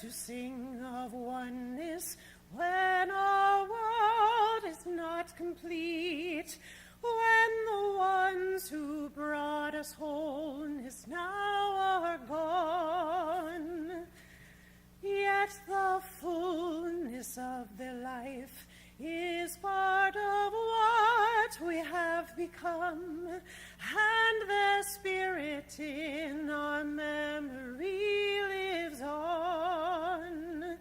to sing of oneness when our world is not complete, when the ones who brought us wholeness now are gone. Yet the fullness of their life is part of what we have become, and their spirit in our memory lives on.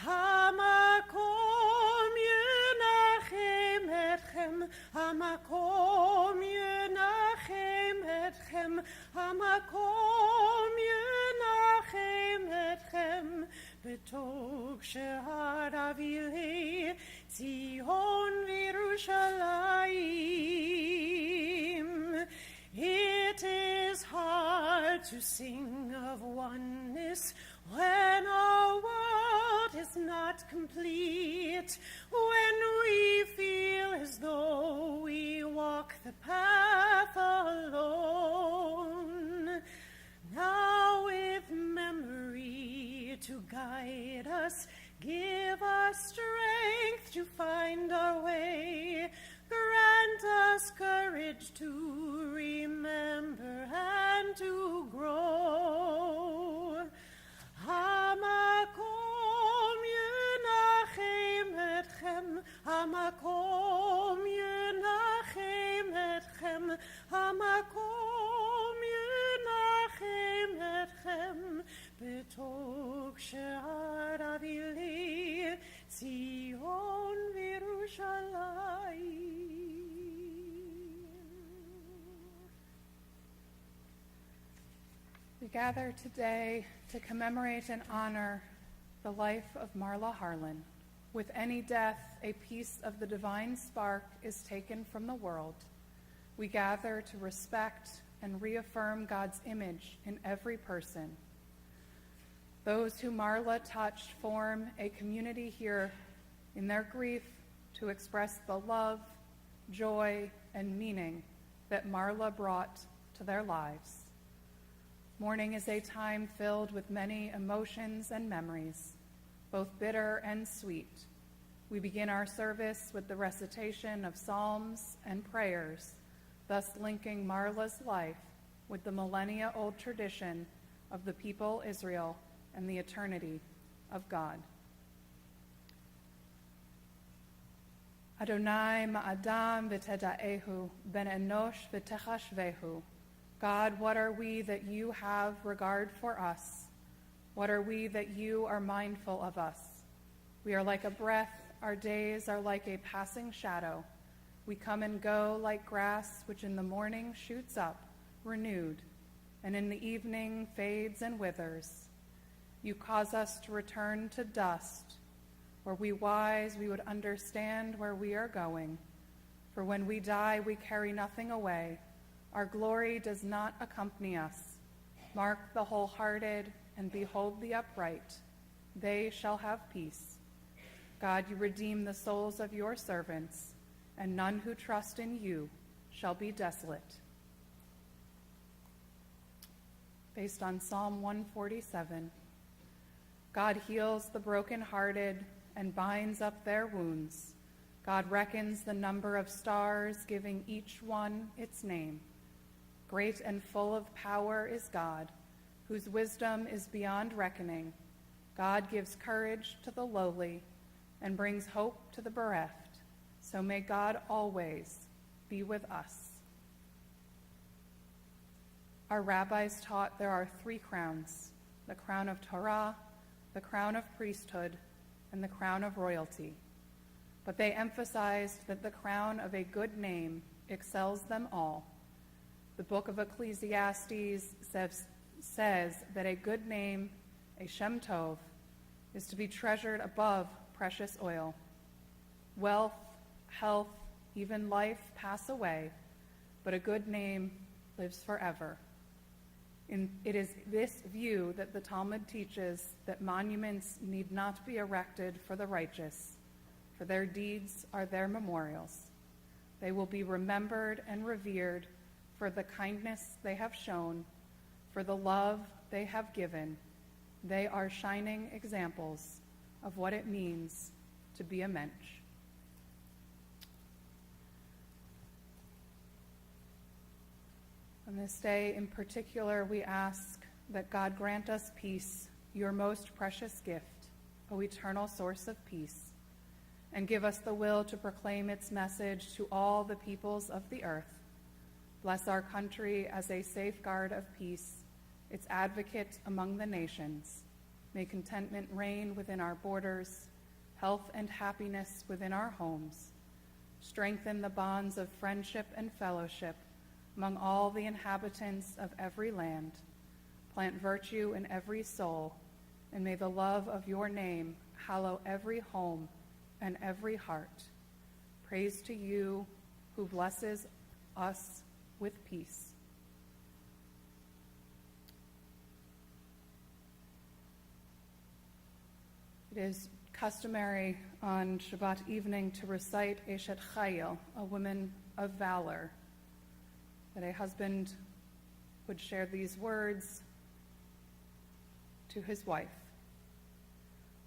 Hamakom yunachem etchem, Hamakom yunachem etchem, Hamakom yunachem etchem, Betog shehad avilei Zion v'Yerushalayim. It is hard to sing of oneness when our world is not complete, when we feel as though we walk the path alone. Now with memory to guide us, give us strength to find our way, grant us courage to remember and to grow. Hamakom yunachem etchem, Hamakom yunachem etchem, Hamakom yunachem etchem, Betog she'ad avilei Zion v'Yerushalayim. We gather today to commemorate and honor the life of Marla Harlan. With any death, a piece of the divine spark is taken from the world. We gather to respect and reaffirm God's image in every person. Those who Marla touched form a community here in their grief to express the love, joy, and meaning that Marla brought to their lives. Mourning is a time filled with many emotions and memories, both bitter and sweet. We begin our service with the recitation of psalms and prayers, thus linking Marla's life with the millennia-old tradition of the people Israel and the eternity of God. Adonai ma'adam v'teda'ehu, ben enosh v'techashvehu. God, what are we that you have regard for us? What are we that you are mindful of us? We are like a breath, our days are like a passing shadow. We come and go like grass which in the morning shoots up, renewed, and in the evening fades and withers. You cause us to return to dust. Were we wise, we would understand where we are going. For when we die, we carry nothing away. Our glory does not accompany us. Mark the wholehearted and behold the upright. They shall have peace. God, you redeem the souls of your servants, and none who trust in you shall be desolate. Based on Psalm 147, God heals the brokenhearted and binds up their wounds. God reckons the number of stars, giving each one its name. Great and full of power is God, whose wisdom is beyond reckoning. God gives courage to the lowly and brings hope to the bereft. So may God always be with us. Our rabbis taught there are 3 crowns: the crown of Torah, the crown of priesthood, and the crown of royalty. But they emphasized that the crown of a good name excels them all. The book of Ecclesiastes says that a good name, a Shem Tov, is to be treasured above precious oil. Wealth, health, even life pass away, but a good name lives forever. It is this view that the Talmud teaches that monuments need not be erected for the righteous, for their deeds are their memorials. They will be remembered and revered for the kindness they have shown, for the love they have given, They are shining examples of what it means to be a mensch. On this day in particular, we ask that God grant us peace, your most precious gift, O eternal source of peace, and give us the will to proclaim its message to all the peoples of the earth. Bless our country as a safeguard of peace, its advocate among the nations. May contentment reign within our borders, health and happiness within our homes. Strengthen the bonds of friendship and fellowship among all the inhabitants of every land. Plant virtue in every soul, and may the love of your name hallow every home and every heart. Praise to you who blesses us with peace. It is customary on Shabbat evening to recite Eshet Chayil, a woman of valor, that a husband would share these words to his wife.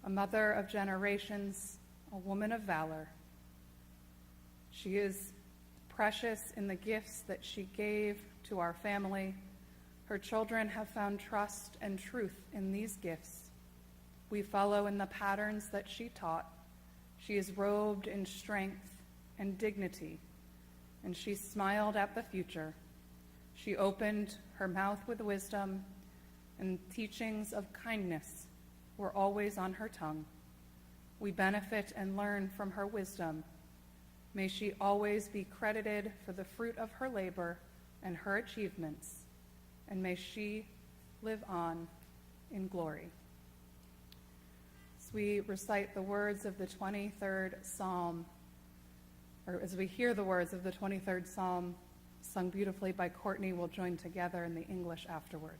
A mother of generations, a woman of valor. She is precious in the gifts that she gave to our family. Her children have found trust and truth in these gifts. We follow in the patterns that she taught. She is robed in strength and dignity, and she smiled at the future. She opened her mouth with wisdom, and teachings of kindness were always on her tongue. We benefit and learn from her wisdom. May she always be credited for the fruit of her labor and her achievements, and may she live on in glory. As we recite the words of the 23rd Psalm, or as we hear the words of the 23rd Psalm sung beautifully by Courtney, we'll join together in the English afterward.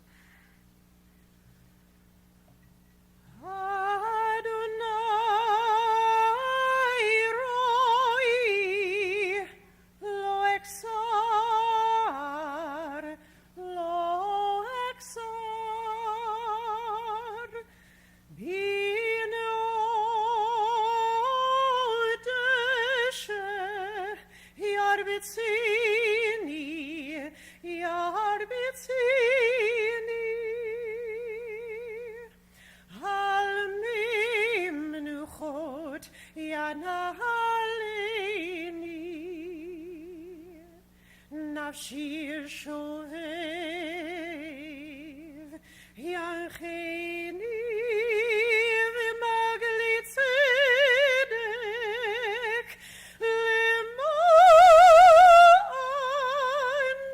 Nafshi shovev yancheni v'magli tzedek leman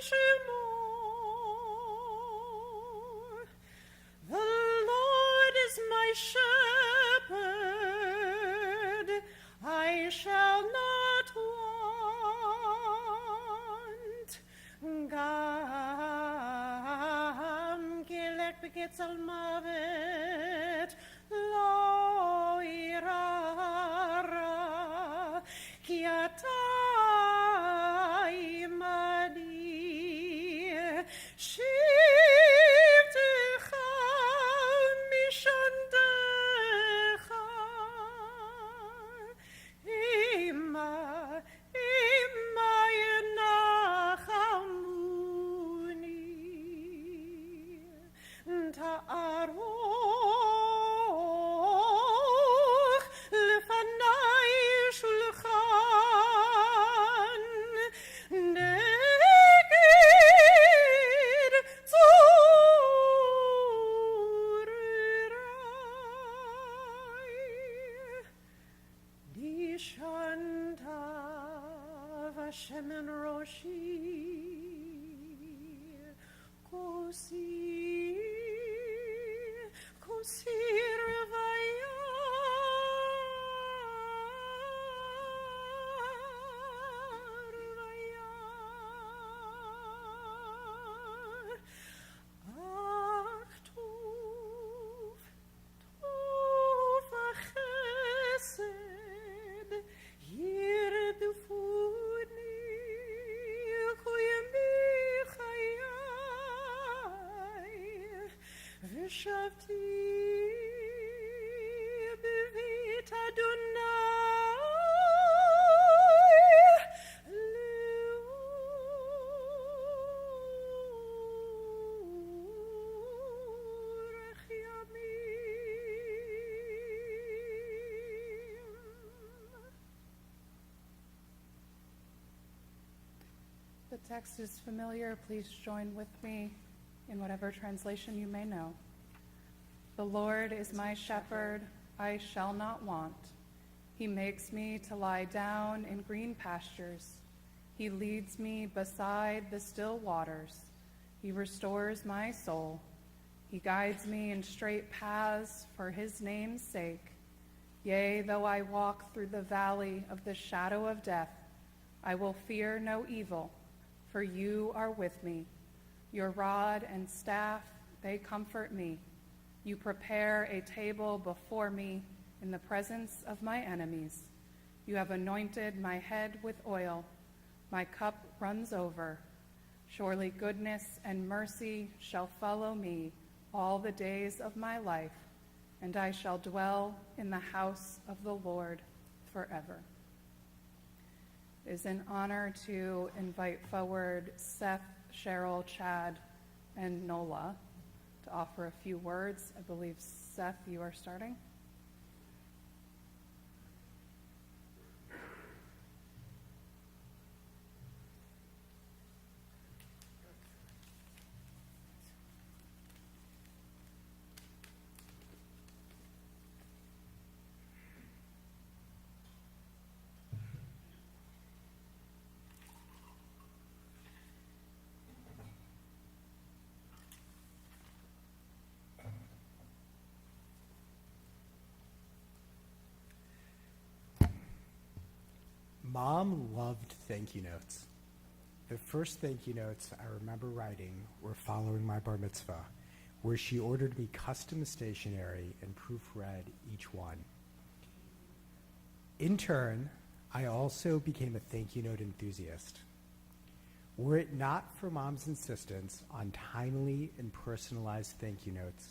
shemo. The Lord is my shepherd, I shall not want. Gam gilek begets al mavet lo irara ki ata imani shivtecha mishandecha ima ta'aruch lefanai shulchan neged tzurirai dishanta v'shemen roshi kosir vayar ach tov v'chesed yirdufuni koyemi chayai v'shavti text is familiar, please join with me in whatever translation you may know. The Lord is my shepherd, I shall not want. He makes me to lie down in green pastures. He leads me beside the still waters. He restores my soul. He guides me in straight paths for his name's sake. Yea, though I walk through the valley of the shadow of death, I will fear no evil, for you are with me. Your rod and staff, they comfort me. You prepare a table before me in the presence of my enemies. You have anointed my head with oil. My cup runs over. Surely goodness and mercy shall follow me all the days of my life, and I shall dwell in the house of the Lord forever. It is an honor to invite forward Seth, Cheryl, Chad, and Nola to offer a few words. I believe, Seth, you are starting. Mom loved thank you notes. The first thank you notes I remember writing were following my bar mitzvah, where she ordered me custom stationery and proofread each one. In turn, I also became a thank you note enthusiast. Were it not for Mom's insistence on timely and personalized thank you notes,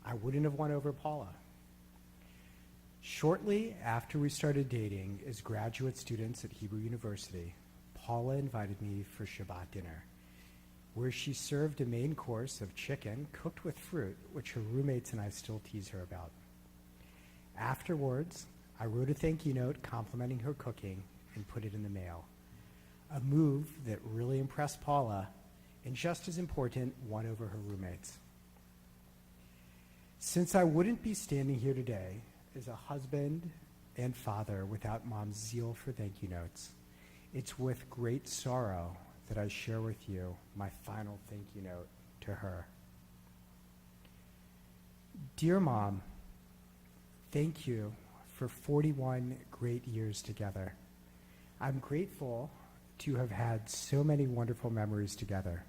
I wouldn't have won over Paula. Shortly after we started dating as graduate students at Hebrew University, Paula invited me for Shabbat dinner, where she served a main course of chicken cooked with fruit, which her roommates and I still tease her about. Afterwards, I wrote a thank you note complimenting her cooking and put it in the mail, a move that really impressed Paula and, just as important, won over her roommates. Since I wouldn't be standing here today as a husband and father without Mom's zeal for thank you notes, it's with great sorrow that I share with you my final thank you note to her. Dear Mom, thank you for 41 great years together. I'm grateful to have had so many wonderful memories together.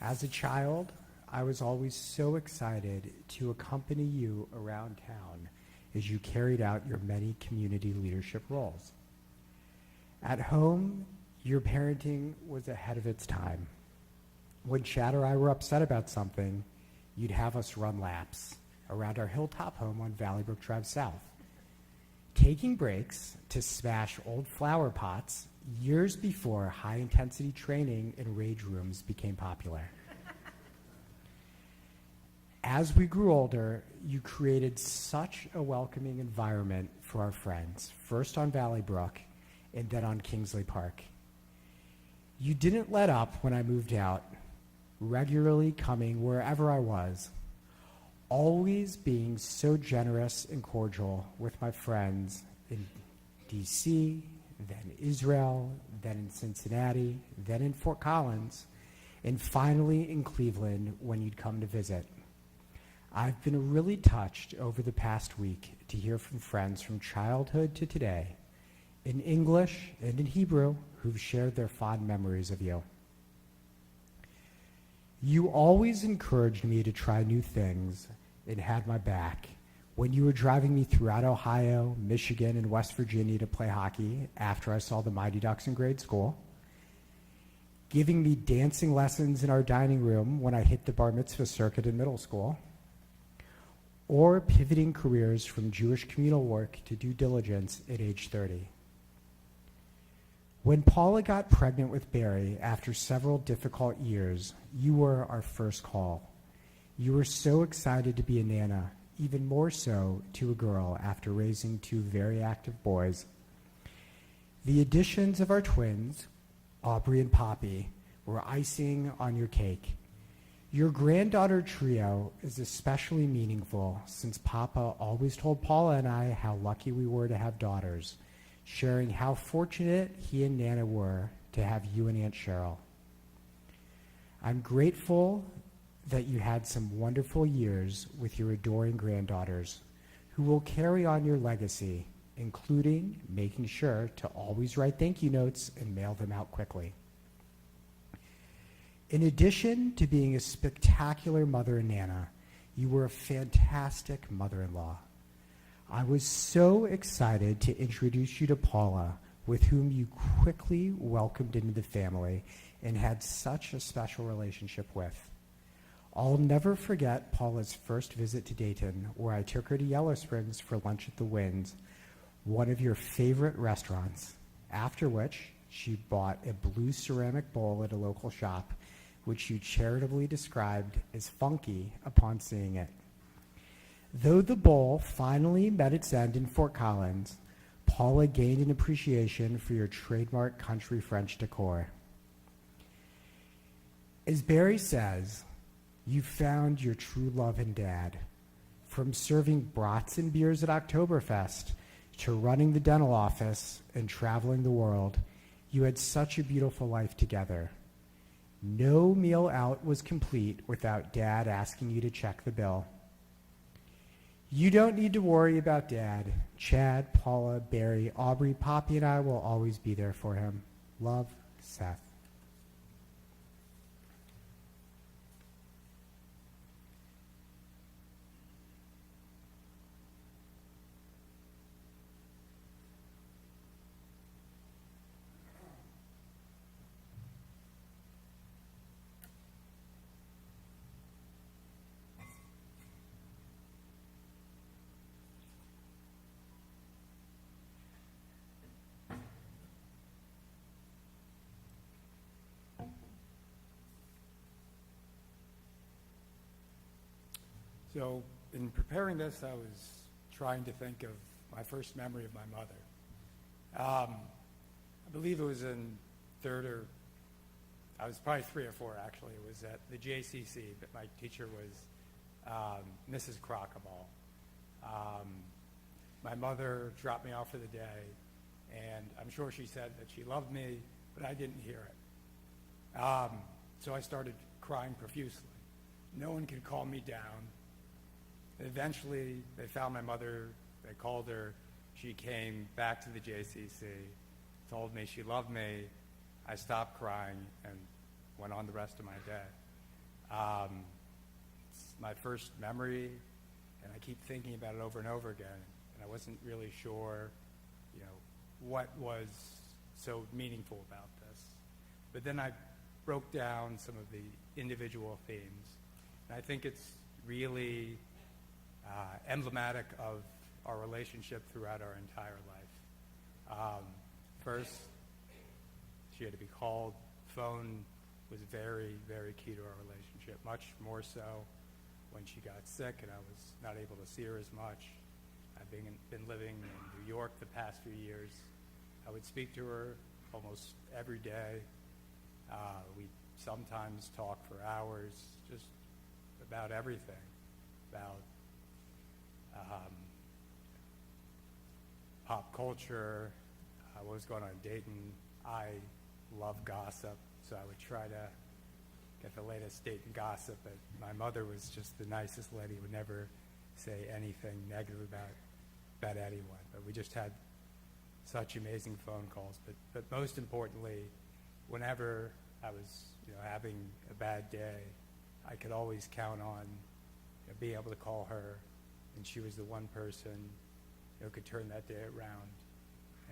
As a child, I was always so excited to accompany you around town as you carried out your many community leadership roles. At home, your parenting was ahead of its time. When Chad or I were upset about something, you'd have us run laps around our hilltop home on Valley Brook Drive South, taking breaks to smash old flower pots years before high-intensity training in rage rooms became popular. As we grew older, you created such a welcoming environment for our friends, first on Valley Brook and then on Kingsley Park. You didn't let up when I moved out, regularly coming wherever I was, always being so generous and cordial with my friends in D.C., then Israel, then in Cincinnati, then in Fort Collins, and finally in Cleveland when you'd come to visit. I've been really touched over the past week to hear from friends from childhood to today, in English and in Hebrew, who've shared their fond memories of you. You always encouraged me to try new things and had my back when you were driving me throughout Ohio, Michigan, and West Virginia to play hockey after I saw the Mighty Ducks in grade school, giving me dancing lessons in our dining room when I hit the bar mitzvah circuit in middle school, or pivoting careers from Jewish communal work to due diligence at age 30. When Paula got pregnant with Barry after several difficult years, you were our first call. You were so excited to be a nana, even more so to a girl after raising two very active boys. The additions of our twins Aubrey and Poppy, were icing on your cake. Your granddaughter trio is especially meaningful since Papa always told Paula and I how lucky we were to have daughters, sharing how fortunate he and Nana were to have you and Aunt Cheryl. I'm grateful that you had some wonderful years with your adoring granddaughters who will carry on your legacy, including making sure to always write thank you notes and mail them out quickly. In addition to being a spectacular mother and Nana, you were a fantastic mother-in-law. I was so excited to introduce you to Paula, with whom you quickly welcomed into the family and had such a special relationship with. I'll never forget Paula's first visit to Dayton, where I took her to Yellow Springs for lunch at the Winds, one of your favorite restaurants, after which she bought a blue ceramic bowl at a local shop, which you charitably described as funky upon seeing it. Though the bowl finally met its end in Fort Collins, Paula gained an appreciation for your trademark country French decor. As Barry says, you found your true love in Dad. From serving brats and beers at Oktoberfest to running the dental office and traveling the world, you had such a beautiful life together. No meal out was complete without Dad asking you to check the bill. You don't need to worry about Dad. Chad, Paula, Barry, Aubrey, Poppy, and I will always be there for him. Love, Seth. So in preparing this, I was trying to think of my first memory of my mother. I believe it was in I was probably 3 or 4 actually. It was at the JCC, but my teacher was Mrs. Crockaball. My mother dropped me off for the day, and I'm sure she said that she loved me, but I didn't hear it. So I started crying profusely. No one could calm me down. Eventually, they found my mother. They called her. She came back to the JCC, told me she loved me. I stopped crying and went on the rest of my day. It's my first memory, and I keep thinking about it over and over again. And I wasn't really sure, what was so meaningful about this. But then I broke down some of the individual themes, and I think it's really emblematic of our relationship throughout our entire life. First, she had to be called. Phone was very, very key to our relationship, much more so when she got sick and I was not able to see her as much. I've been living in New York the past few years. I would speak to her almost every day. We sometimes talk for hours, just about everything, about pop culture, what was going on in Dayton. I love gossip, so I would try to get the latest Dayton gossip, but my mother was just the nicest lady, would never say anything negative about anyone. But we just had such amazing phone calls. But most importantly, whenever I was having a bad day, I could always count on being able to call her, and she was the one person who could turn that day around.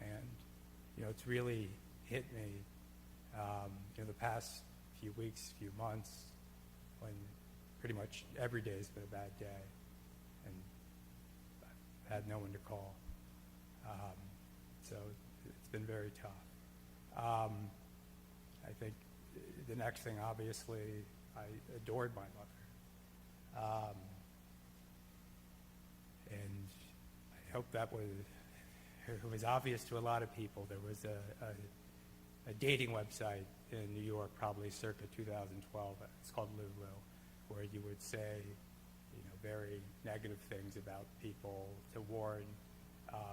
And it's really hit me the past few weeks, few months, when pretty much every day has been a bad day, and I've had no one to call. So it's been very tough. I think the next thing, obviously, I adored my mother. And I hope that was obvious to a lot of people. There was a dating website in New York, probably circa 2012. It's called Lulu, where you would say, very negative things about people to warn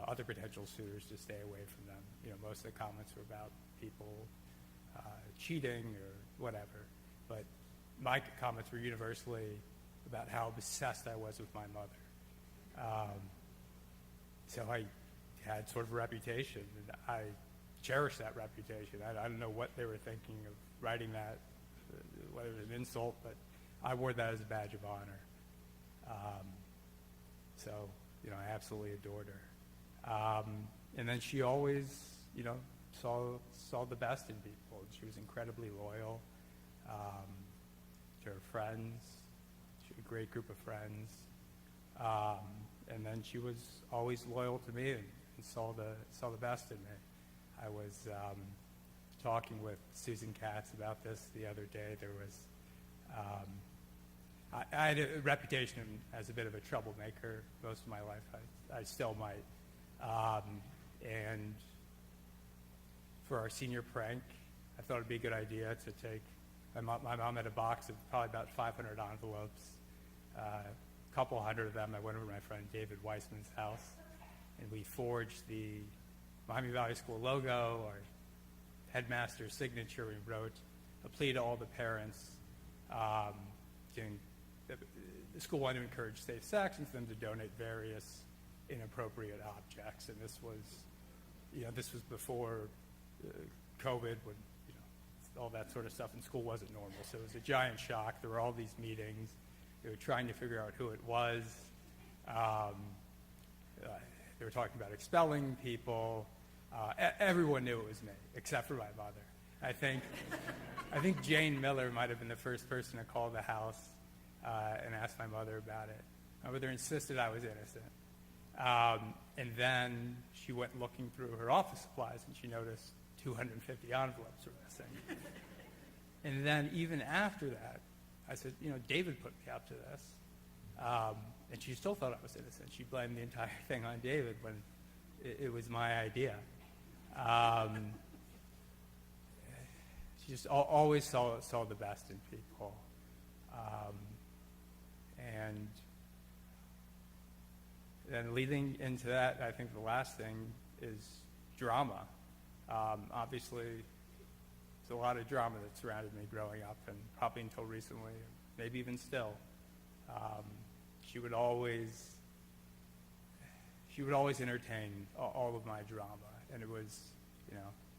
other potential suitors to stay away from them. Most of the comments were about people cheating or whatever, but my comments were universally about how obsessed I was with my mother. So I had sort of a reputation, and I cherish that reputation. I don't know what they were thinking of writing that, whether it was an insult, but I wore that as a badge of honor. So, I absolutely adored her. And then she always, saw the best in people. She was incredibly loyal to her friends. She had a great group of friends. And then she was always loyal to me and saw the best in me. I was talking with Susan Katz about this the other day. There was I had a reputation as a bit of a troublemaker most of my life. I still might. And for our senior prank, I thought it'd be a good idea to take, my mom had a box of probably about 500 envelopes. A couple hundred of them, I went over to my friend David Weissman's house, and we forged the Miami Valley School logo, our headmaster's signature. We wrote a plea to all the parents. The school wanted to encourage safe sex and for them to donate various inappropriate objects. And this was before COVID, when all that sort of stuff in school wasn't normal. So it was a giant shock. There were all these meetings. They were trying to figure out who it was. They were talking about expelling people. Everyone knew it was me, except for my mother. I think Jane Miller might have been the first person to call the house and ask my mother about it. My mother insisted I was innocent. And then she went looking through her office supplies, and she noticed 250 envelopes were missing. And then even after that, I said, David put me up to this. And she still thought I was innocent. She blamed the entire thing on David when it was my idea. She just always saw the best in people. And then leading into that, I think the last thing is drama. Obviously, there's a lot of drama that surrounded me growing up, and probably until recently, maybe even still. She would always entertain all of my drama, and it was,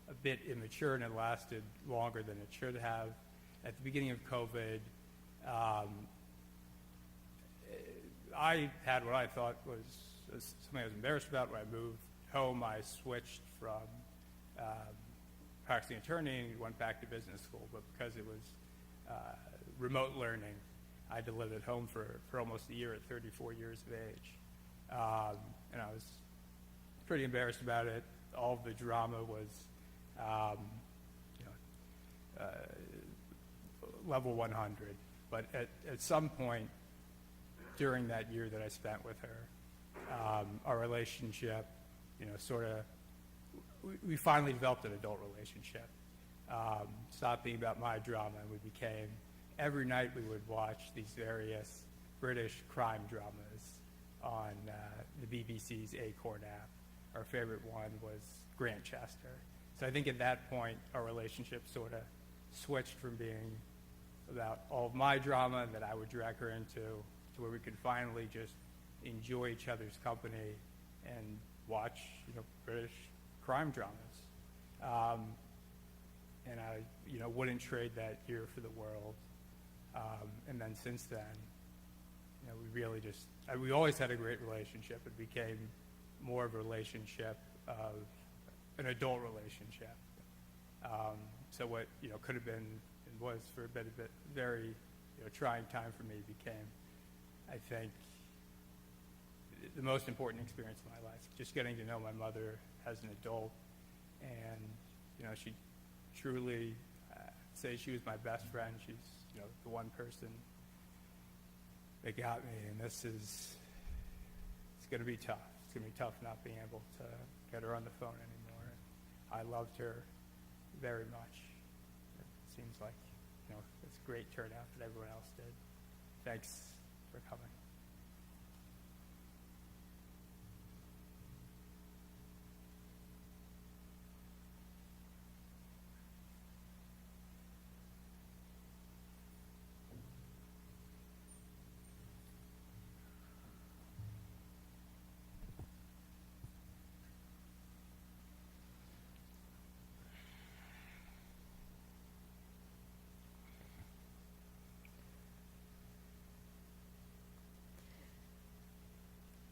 a bit immature, and it lasted longer than it should have. At the beginning of COVID, I had what I thought was something I was embarrassed about. When I moved home, I switched from practicing attorney and went back to business school, but because it was remote learning, I had to live at home for almost a year at 34 years of age. And I was pretty embarrassed about it. All of the drama was level 100. But at some point during that year that I spent with her, our relationship, we finally developed an adult relationship. Stopped being about my drama, and we became, every night we would watch these various British crime dramas on the BBC's Acorn app. Our favorite one was Grantchester. So I think at that point, our relationship sort of switched from being about all of my drama and that I would drag her into, to where we could finally just enjoy each other's company and watch, British crime dramas. And I, wouldn't trade that year for the world. And then since then, we really just, we always had a great relationship. It became more of a relationship of an adult relationship. So what, could have been and was for a bit very, trying time for me became, I think, the most important experience of my life. Just getting to know my mother as an adult, and, she truly, say she was my best friend. She's, the one person that got me, and it's going to be tough. It's going to be tough not being able to get her on the phone anymore. I loved her, very much. It seems like, it's a great turnout that everyone else did. Thanks for coming.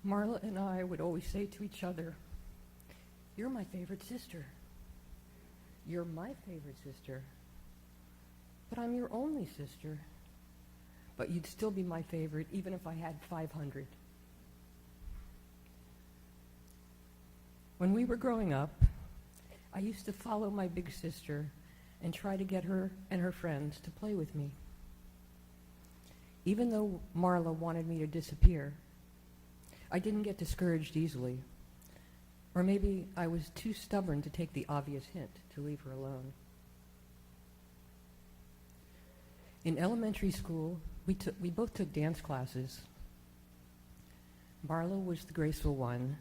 Marla and I would always say to each other, "You're my favorite sister. You're my favorite sister. But I'm your only sister. But you'd still be my favorite even if I had 500. When we were growing up, I used to follow my big sister and try to get her and her friends to play with me. Even though Marla wanted me to disappear, I didn't get discouraged easily. Or maybe I was too stubborn to take the obvious hint to leave her alone. In elementary school, we both took dance classes. Marla was the graceful one.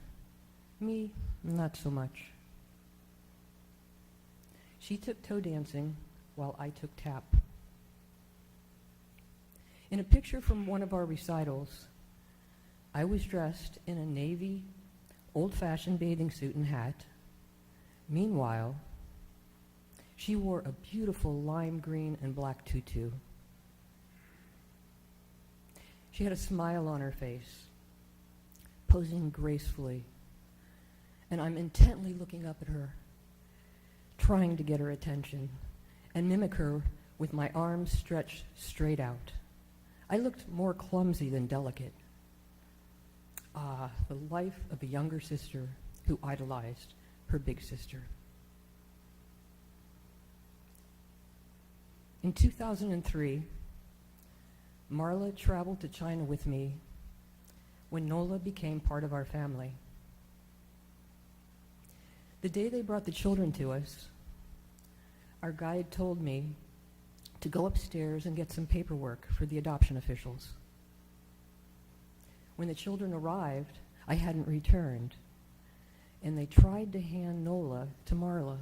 Me, not so much. She took toe dancing while I took tap. In a picture from one of our recitals, I was dressed in a navy, old-fashioned bathing suit and hat. Meanwhile, she wore a beautiful lime green and black tutu. She had a smile on her face, posing gracefully, and I'm intently looking up at her, trying to get her attention and mimic her with my arms stretched straight out. I looked more clumsy than delicate. Ah, the life of a younger sister who idolized her big sister. In 2003, Marla traveled to China with me when Nola became part of our family. The day they brought the children to us, our guide told me to go upstairs and get some paperwork for the adoption officials. When the children arrived, I hadn't returned, and they tried to hand Nola to Marla.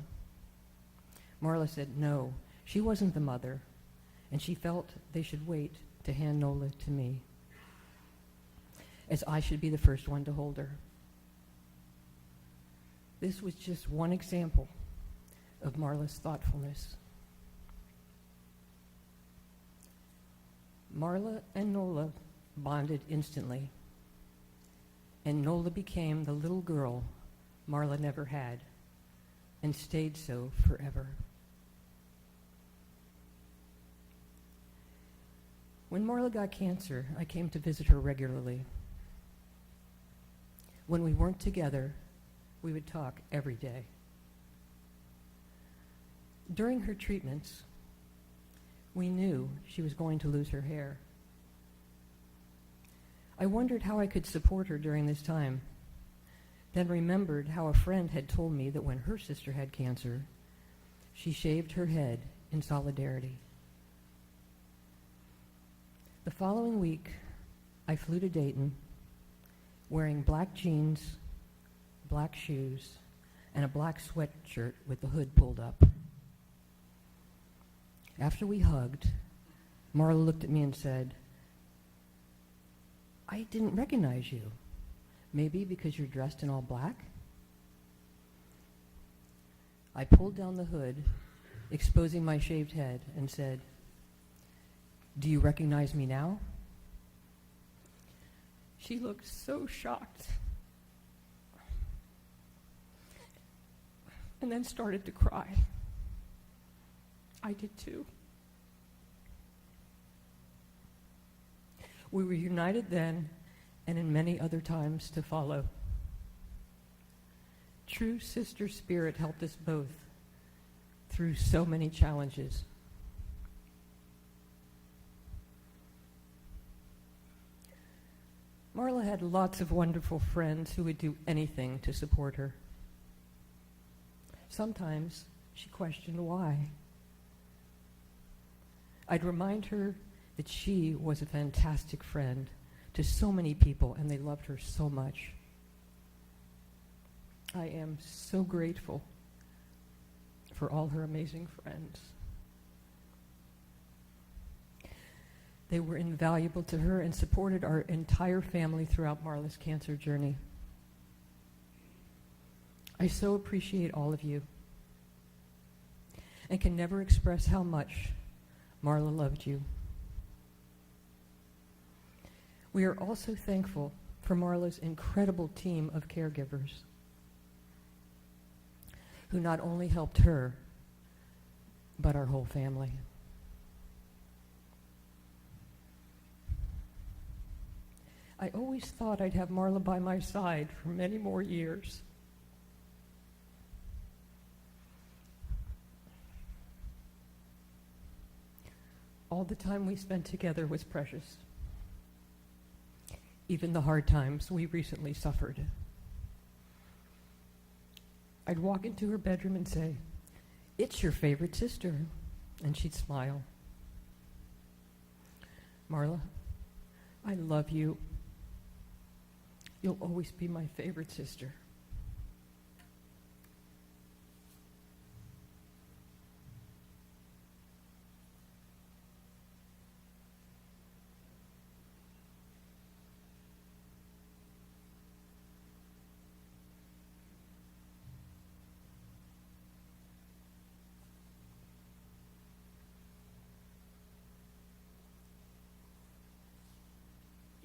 Marla said no, she wasn't the mother, and she felt they should wait to hand Nola to me, as I should be the first one to hold her. This was just one example of Marla's thoughtfulness. Marla and Nola bonded instantly, and Nola became the little girl Marla never had, and stayed so forever. When Marla got cancer, I came to visit her regularly. When we weren't together, we would talk every day. During her treatments, we knew she was going to lose her hair. I wondered how I could support her during this time, then remembered how a friend had told me that when her sister had cancer, she shaved her head in solidarity. The following week, I flew to Dayton, wearing black jeans, black shoes, and a black sweatshirt with the hood pulled up. After we hugged, Marla looked at me and said, "I didn't recognize you. Maybe because you're dressed in all black?" I pulled down the hood, exposing my shaved head, and said, "Do you recognize me now?" She looked so shocked, and then started to cry. I did too. We were united then and in many other times to follow. True sister spirit helped us both through so many challenges. Marla had lots of wonderful friends who would do anything to support her. Sometimes She questioned why. I'd remind her that she was a fantastic friend to so many people, and they loved her so much. I am so grateful for all her amazing friends. They were invaluable to her and supported our entire family throughout Marla's cancer journey. I so appreciate all of you and can never express how much Marla loved you. We are also thankful for Marla's incredible team of caregivers who not only helped her, but our whole family. I always thought I'd have Marla by my side for many more years. All the time we spent together was precious. Even the hard times we recently suffered. I'd walk into her bedroom and say, "It's your favorite sister," and she'd smile. "Marla, I love you. You'll always be my favorite sister."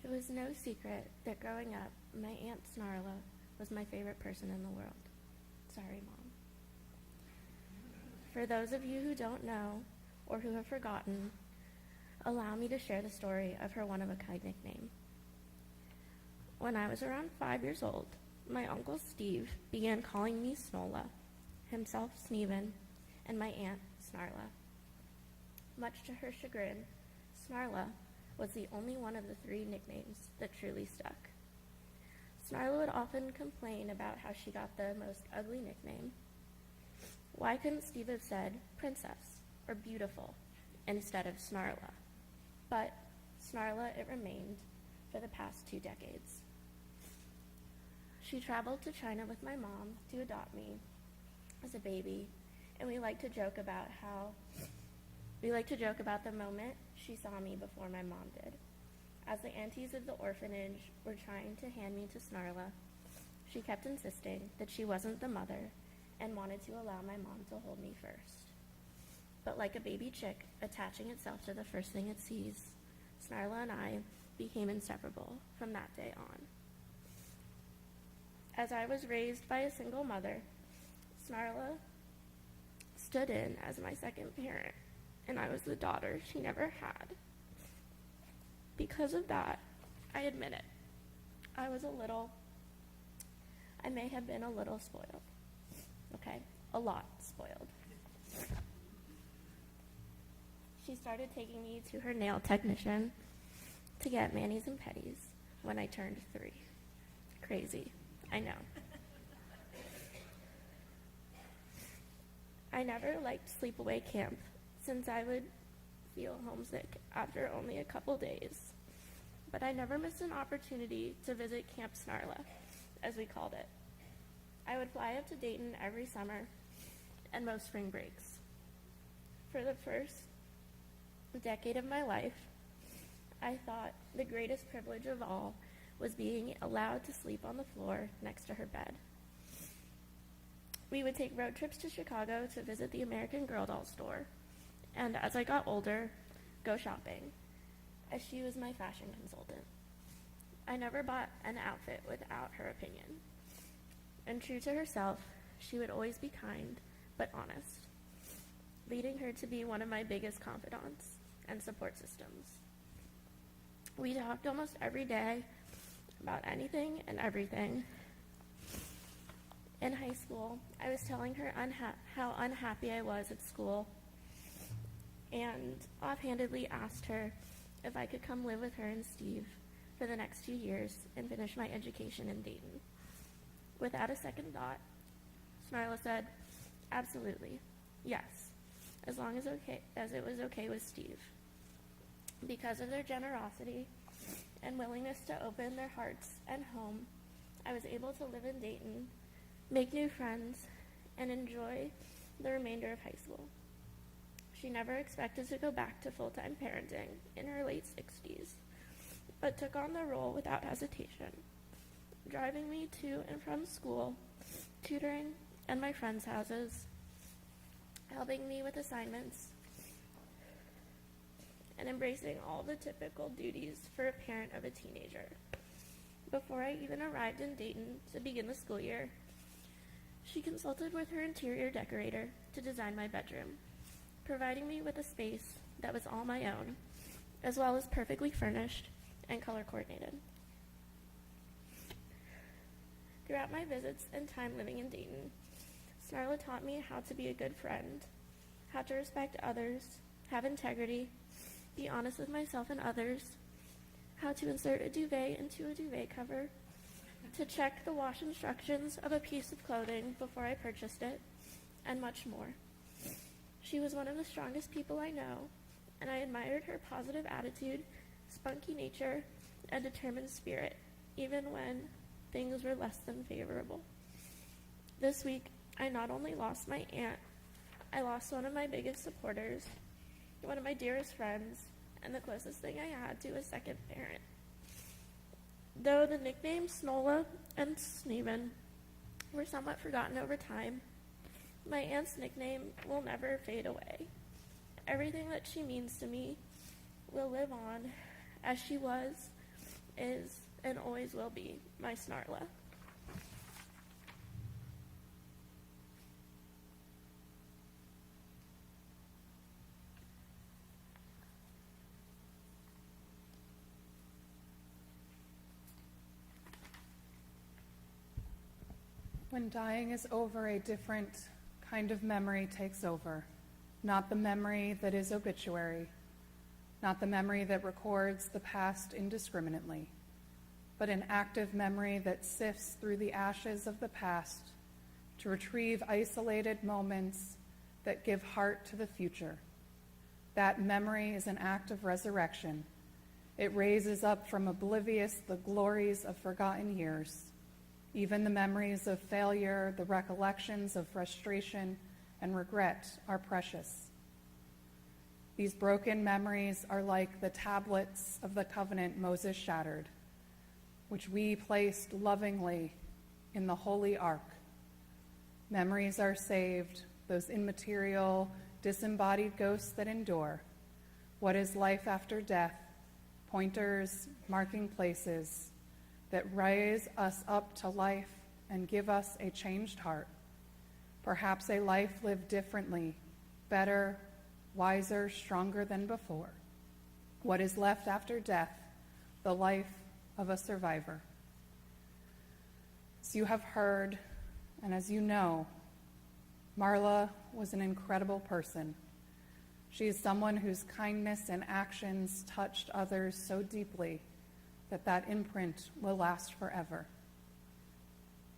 It was no secret that growing up, my Aunt Snarla was my favorite person in the world. Sorry, Mom. For those of you who don't know or who have forgotten, allow me to share the story of her one-of-a-kind nickname. When I was around 5 years old, my Uncle Steve began calling me Snola, himself Sneven, and my aunt Snarla. Much to her chagrin, Snarla was the only one of the three nicknames that truly stuck. Snarla would often complain about how she got the most ugly nickname. Why couldn't Steve have said Princess or Beautiful instead of Snarla? But Snarla it remained for the past 2 decades. She traveled to China with my mom to adopt me as a baby, and we like to joke about the moment she saw me before my mom did. As the aunties of the orphanage were trying to hand me to Snarla, she kept insisting that she wasn't the mother and wanted to allow my mom to hold me first. But like a baby chick attaching itself to the first thing it sees, Snarla and I became inseparable from that day on. As I was raised by a single mother, Snarla stood in as my second parent, and I was the daughter she never had. Because of that, I admit it, I may have been a little spoiled. Okay, a lot spoiled. She started taking me to her nail technician to get manis and petties when I turned 3. Crazy, I know. I never liked sleepaway camp since I would feel homesick after only a couple days. But I never missed an opportunity to visit Camp Snarla, as we called it. I would fly up to Dayton every summer and most spring breaks. For the first decade of my life, I thought the greatest privilege of all was being allowed to sleep on the floor next to her bed. We would take road trips to Chicago to visit the American Girl doll store, and as I got older, go shopping, as she was my fashion consultant. I never bought an outfit without her opinion. And true to herself, she would always be kind, but honest, leading her to be one of my biggest confidants and support systems. We talked almost every day about anything and everything. In high school, I was telling her how unhappy I was at school, and offhandedly asked her if I could come live with her and Steve for the next 2 years and finish my education in Dayton. Without a second thought, Snarla said, "Absolutely, Yes, as long as it was okay with Steve. Because of their generosity and willingness to open their hearts and home, I was able to live in Dayton, make new friends, and enjoy the remainder of high school. She never expected to go back to full-time parenting in her late 60s, but took on the role without hesitation, driving me to and from school, tutoring, and my friends' houses, helping me with assignments, and embracing all the typical duties for a parent of a teenager. Before I even arrived in Dayton to begin the school year, she consulted with her interior decorator to design my bedroom, providing me with a space that was all my own, as well as perfectly furnished and color coordinated. Throughout my visits and time living in Dayton, Snarla taught me how to be a good friend, how to respect others, have integrity, be honest with myself and others, how to insert a duvet into a duvet cover, to check the wash instructions of a piece of clothing before I purchased it, and much more. She was one of the strongest people I know, and I admired her positive attitude, spunky nature, and determined spirit, even when things were less than favorable. This week, I not only lost my aunt, I lost one of my biggest supporters, one of my dearest friends, and the closest thing I had to a second parent. Though the nicknames Snola and Sneven were somewhat forgotten over time, my aunt's nickname will never fade away. Everything that she means to me will live on as she was, is, and always will be my Snarla. When dying is over, a different kind of memory takes over. Not the memory that is obituary, not the memory that records the past indiscriminately, but an active memory that sifts through the ashes of the past to retrieve isolated moments that give heart to the future. That memory is an act of resurrection. It raises up from oblivious the glories of forgotten years. Even the memories of failure, the recollections of frustration and regret are precious. These broken memories are like the tablets of the covenant Moses shattered, which we placed lovingly in the holy ark. Memories are saved, those immaterial, disembodied ghosts that endure. What is life after death? Pointers, marking places that raise us up to life and give us a changed heart. Perhaps a life lived differently, better, wiser, stronger than before. What is left after death? The life of a survivor. As you have heard, and as you know, Marla was an incredible person. She is someone whose kindness and actions touched others so deeply that imprint will last forever.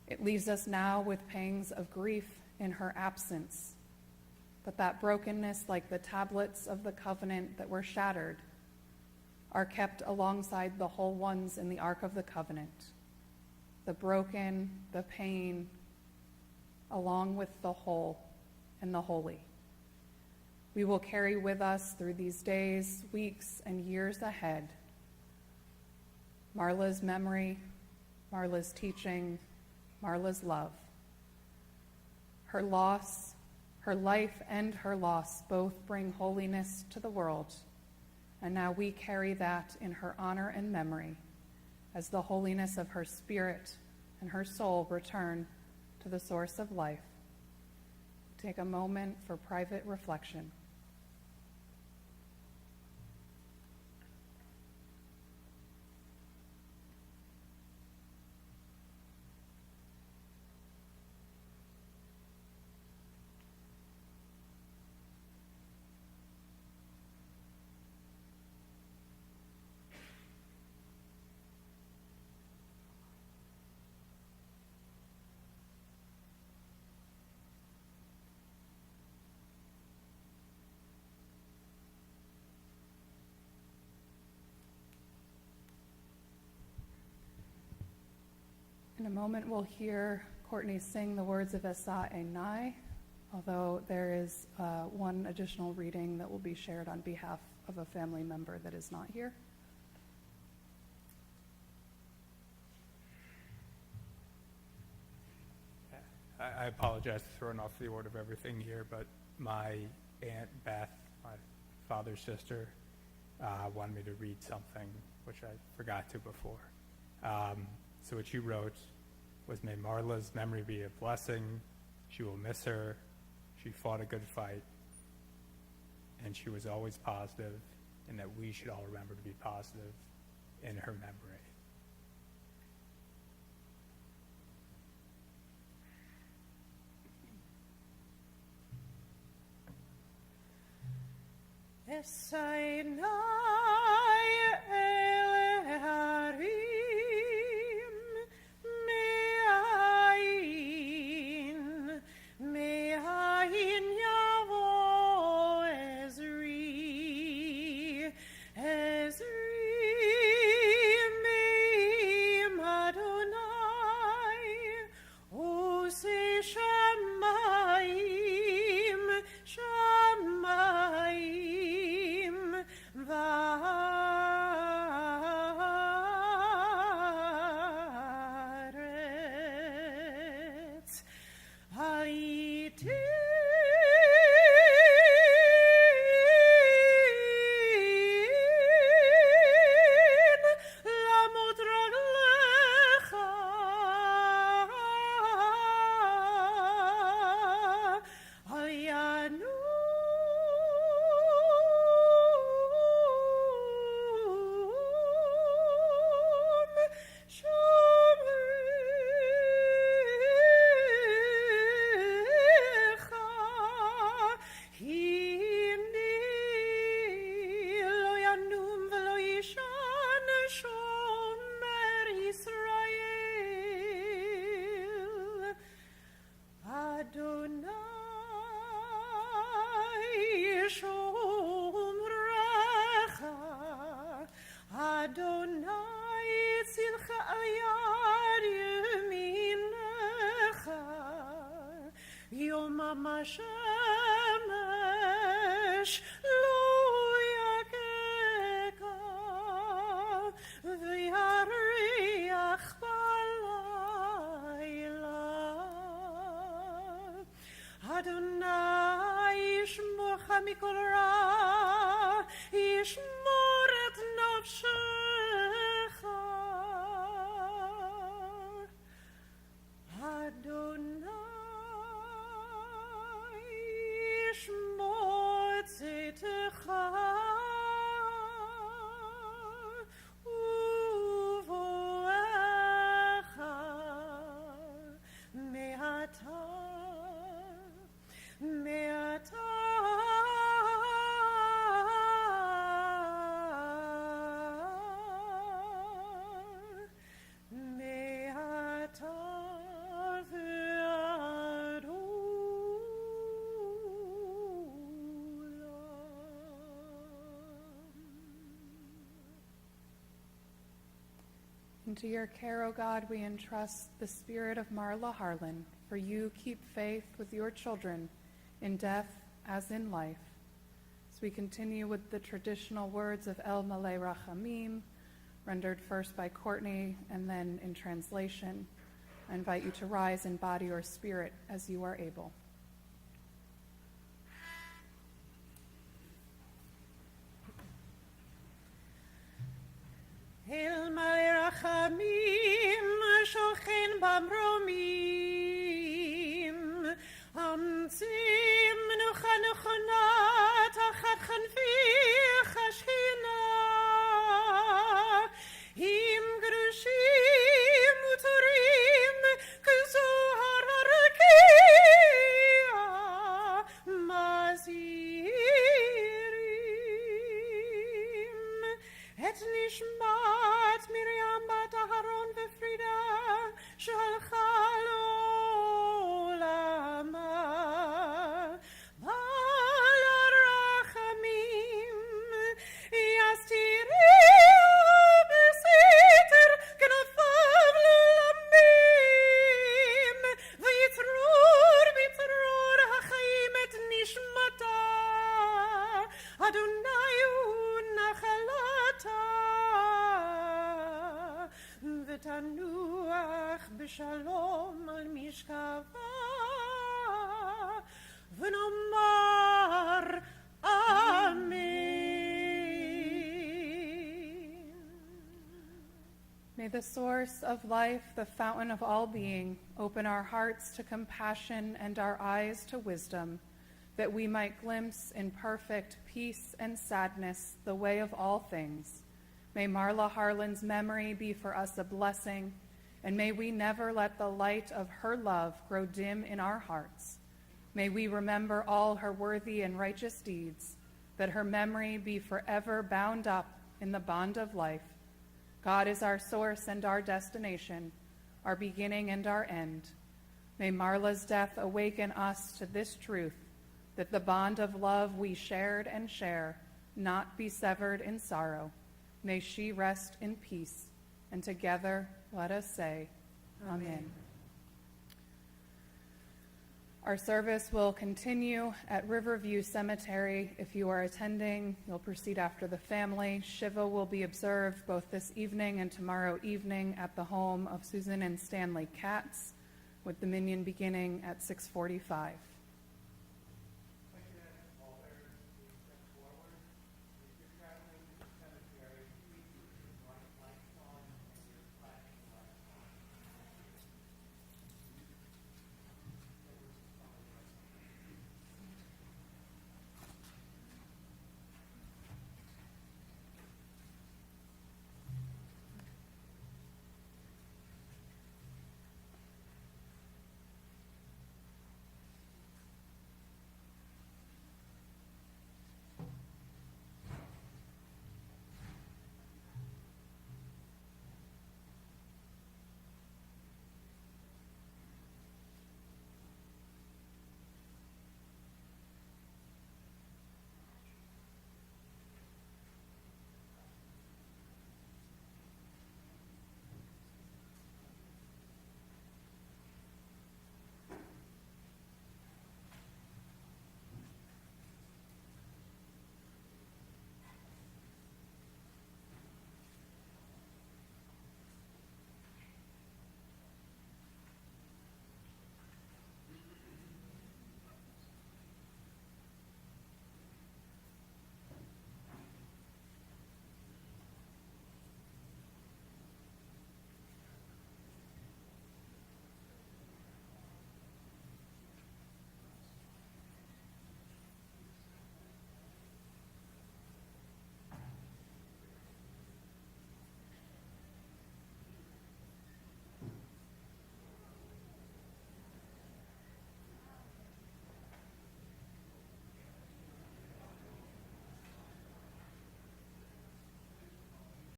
It leaves us now with pangs of grief in her absence, but that brokenness, like the tablets of the covenant that were shattered, are kept alongside the whole ones in the Ark of the Covenant. The broken, the pain, along with the whole and the holy. We will carry with us through these days, weeks, and years ahead Marla's memory, Marla's teaching, Marla's love. Her loss, her life and her loss both bring holiness to the world, and now we carry that in her honor and memory as the holiness of her spirit and her soul return to the source of life. Take a moment for private reflection. a moment, we'll hear Courtney sing the words of Esa Enai, although there is one additional reading that will be shared on behalf of a family member that is not here. I apologize for throwing off the order of everything here, but my Aunt Beth, my father's sister, wanted me to read something which I forgot to before. So what she wrote was, "May Marla's memory be a blessing. She will miss her. She fought a good fight, and she was always positive, and that we should all remember to be positive in her memory." Esainai el harim me'ayin yavo Ezri me'im Adonai ose shamayim va'aretz ha'iti lamot raglecha hayanu Adonai tzilcha ayad yeminecha Yom HaShemesh lo yakeka v'yariach balayla Adonai yishmorcha mikol ra yishmor et nafshecha Adonai yishmor tzetecha uvoecha me'ata Into your care, O God, we entrust the spirit of Marla Harlan, for you keep faith with your children in death as in life. As we continue with the traditional words of El Malei Rachamim, rendered first by Courtney and then in translation, I invite you to rise in body or spirit as you are able. El Malei Rachamim shochen bamromim Amtzim menucha nechona tachat chanvich hashchina Im grushim utorim k'zohar harakia mazirim Et nishmat Miriam bat Aharon v'Frida shalcha ותנוח בשלום על משכבה, ונאמר אמן. May the source of life, the fountain of all being, open our hearts to compassion and our eyes to wisdom, that we might glimpse in perfect peace and sadness the way of all things. May Marla Harlan's memory be for us a blessing, and may we never let the light of her love grow dim in our hearts. May we remember all her worthy and righteous deeds, that her memory be forever bound up in the bond of life. God is our source and our destination, our beginning and our end. May Marla's death awaken us to this truth, that the bond of love we shared and share not be severed in sorrow. May she rest in peace, and together let us say, Amen. Our service will continue at Riverview Cemetery. If you are attending, you'll proceed after the family. Shiva will be observed both this evening and tomorrow evening at the home of Susan and Stanley Katz, with the minyan beginning at 6:45.